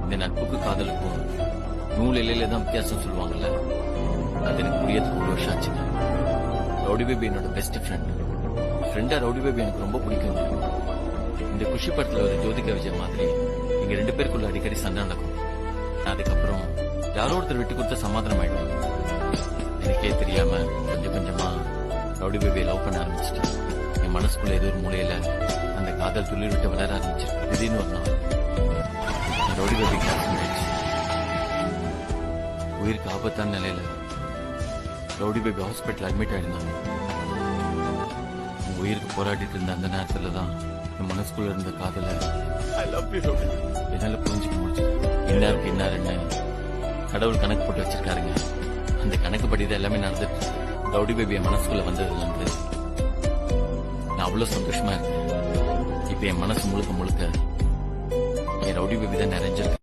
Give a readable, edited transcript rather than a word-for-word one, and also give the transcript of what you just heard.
இந்த நட்புக்கு காதலுக்கும் நூல் இலையில தான் வித்தியாசம் சொல்லுவாங்கல்ல, அது எனக்கு புரியறதுக்கு ஒரு வருஷம் ஆச்சுங்க. ரவுடி பேபி என்னோட பெஸ்ட் ஃப்ரெண்டா ரவுடி பேபி எனக்கு ரொம்ப பிடிக்குங்க. இந்த குஷி படத்துல ஒரு ஜோதிகா விஜய் மாதிரி எங்க 2 பேருக்குள்ள அடிக்கடி சண்டை நடக்கும். அதுக்கப்புறம் யாரோ ஒருத்தர் விட்டு கொடுத்த சமாதானம் ஆயிடும். எனக்கே தெரியாம கொஞ்சம் கொஞ்சமா ரவுடி பேபியை லவ் பண்ண ஆரம்பிச்சிட்டேன். என் மனசுக்குள்ள ஏதோ ஒரு மூலையில அந்த காதல் துளிர் விட்டு வளர ஆரம்பிச்சு. திடீர்னு ஒரு நாள் ரவுடி பேபி ஆயிடுச்சு. உயிருக்கு ஆபத்தான நிலையில ரவுடி பேபி ஹாஸ்பிட்டல் அட்மிட் ஆயிருந்தாங்க. உயிருக்கு போராடிட்டு இருந்த அந்த நேரத்துல தான் என் மனசுக்குள்ள இருந்த காதல என்னால புரிஞ்சுக்க முடிஞ்சு. இன்னாருக்கு இன்னாருன்னு கடவுள் கணக்கு போட்டு வச்சிருக்காருங்க. அந்த கணக்குப்படிதான் எல்லாமே நடந்துட்டு ரவுடி பேபி என் மனசுக்குள்ள வந்ததுல இருந்து நான் அவ்வளவு சந்தோஷமா இருக்கேன். இப்ப என் மனசு முழுக்க முழுக்க என் ரவுடி பேபி தான் நிறைஞ்சிருக்கு.